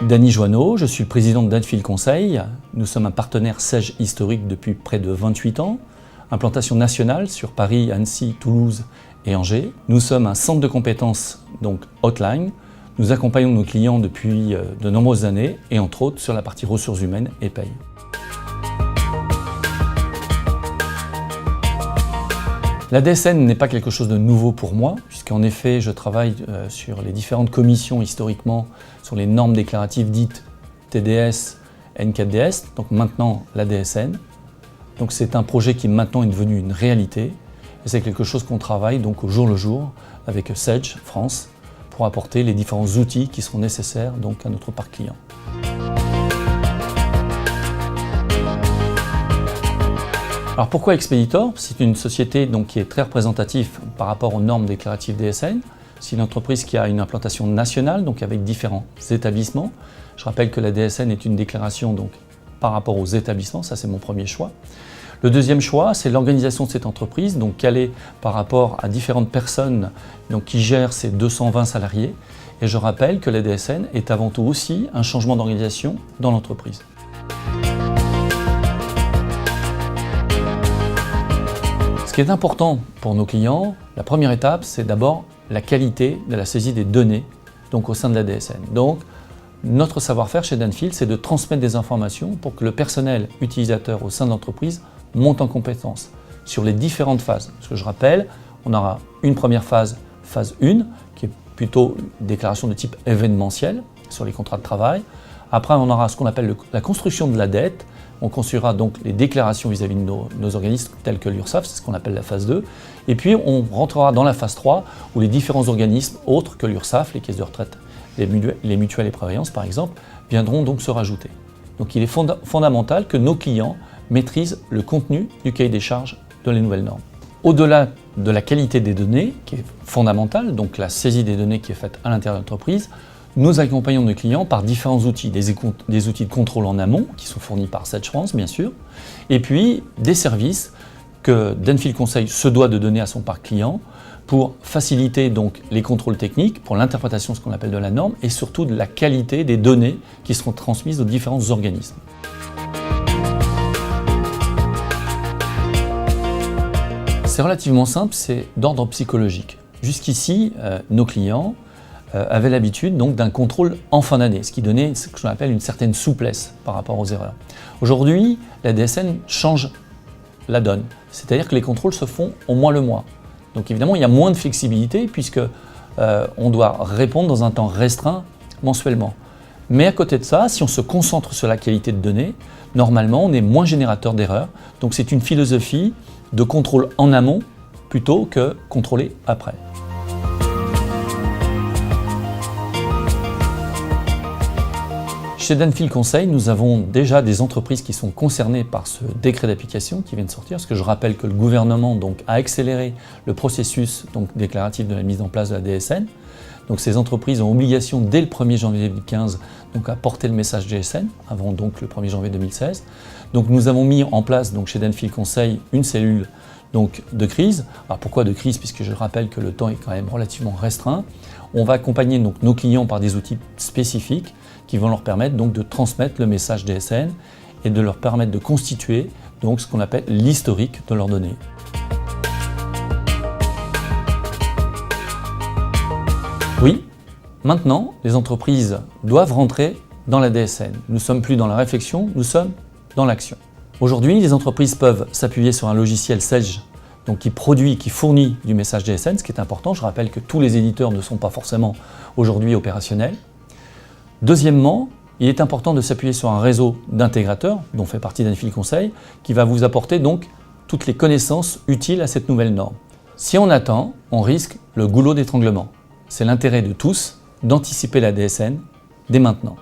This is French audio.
Dany Joanneau, je suis le président de Danfil Conseil. Nous sommes un partenaire SAGE historique depuis près de 28 ans. Implantation nationale sur Paris, Annecy, Toulouse et Angers. Nous sommes un centre de compétences, donc hotline. Nous accompagnons nos clients depuis de nombreuses années et entre autres sur la partie ressources humaines et paye. La DSN n'est pas quelque chose de nouveau pour moi, puisqu'en effet, je travaille sur les différentes commissions historiquement sur les normes déclaratives dites TDS, N4DS, donc maintenant la DSN. Donc c'est un projet qui maintenant est devenu une réalité et c'est quelque chose qu'on travaille donc au jour le jour avec SAGE France pour apporter les différents outils qui seront nécessaires donc à notre parc client. Alors pourquoi Expeditor? C'est une société donc, qui est très représentative par rapport aux normes déclaratives DSN. C'est une entreprise qui a une implantation nationale, donc avec différents établissements. Je rappelle que la DSN est une déclaration donc, par rapport aux établissements, ça c'est mon premier choix. Le deuxième choix, c'est l'organisation de cette entreprise, donc calée par rapport à différentes personnes donc, qui gèrent ces 220 salariés. Et je rappelle que la DSN est avant tout aussi un changement d'organisation dans l'entreprise. Ce qui est important pour nos clients, la première étape, c'est d'abord la qualité de la saisie des données donc au sein de la DSN. Donc, notre savoir-faire chez Danfil, c'est de transmettre des informations pour que le personnel utilisateur au sein de l'entreprise monte en compétence sur les différentes phases. Parce que je rappelle, on aura une première phase, phase 1, qui est plutôt une déclaration de type événementiel sur les contrats de travail. Après, on aura ce qu'on appelle la construction de la dette. On construira donc les déclarations vis-à-vis de nos organismes tels que l'URSSAF, c'est ce qu'on appelle la phase 2. Et puis on rentrera dans la phase 3 où les différents organismes autres que l'URSSAF, les caisses de retraite, les mutuelles et prévoyances par exemple, viendront donc se rajouter. Donc il est fondamental que nos clients maîtrisent le contenu du cahier des charges de les nouvelles normes. Au-delà de la qualité des données, qui est fondamentale, donc la saisie des données qui est faite à l'intérieur de l'entreprise, nous accompagnons nos clients par différents outils, des outils de contrôle en amont qui sont fournis par SAGE France bien sûr, et puis des services que Danfil Conseil se doit de donner à son parc client pour faciliter donc les contrôles techniques, pour l'interprétation de ce qu'on appelle de la norme et surtout de la qualité des données qui seront transmises aux différents organismes. C'est relativement simple, c'est d'ordre psychologique. Jusqu'ici, nos clients avaient l'habitude donc d'un contrôle en fin d'année, ce qui donnait ce que l'on appelle une certaine souplesse par rapport aux erreurs. Aujourd'hui, la DSN change la donne, c'est-à-dire que les contrôles se font au mois le mois. Donc évidemment, il y a moins de flexibilité puisque on doit répondre dans un temps restreint mensuellement. Mais à côté de ça, si on se concentre sur la qualité de données, normalement, on est moins générateur d'erreurs. Donc c'est une philosophie de contrôle en amont plutôt que contrôler après. Chez Danfil Conseil, nous avons déjà des entreprises qui sont concernées par ce décret d'application qui vient de sortir, parce que je rappelle que le gouvernement donc, a accéléré le processus donc, déclaratif de la mise en place de la DSN. Donc ces entreprises ont obligation dès le 1er janvier 2015 donc, à porter le message DSN, avant donc le 1er janvier 2016. Donc nous avons mis en place donc, chez Danfil Conseil une cellule donc, de crise. Alors pourquoi de crise? Puisque je rappelle que le temps est quand même relativement restreint. On va accompagner donc, nos clients par des outils spécifiques qui vont leur permettre donc, de transmettre le message DSN et de leur permettre de constituer donc, ce qu'on appelle l'historique de leurs données. Oui, maintenant, les entreprises doivent rentrer dans la DSN. Nous ne sommes plus dans la réflexion, nous sommes dans l'action. Aujourd'hui, les entreprises peuvent s'appuyer sur un logiciel SAGE donc qui produit, qui fournit du message DSN, ce qui est important. Je rappelle que tous les éditeurs ne sont pas forcément aujourd'hui opérationnels. Deuxièmement, il est important de s'appuyer sur un réseau d'intégrateurs, dont fait partie Danfil Conseil, qui va vous apporter donc toutes les connaissances utiles à cette nouvelle norme. Si on attend, on risque le goulot d'étranglement. C'est l'intérêt de tous d'anticiper la DSN dès maintenant.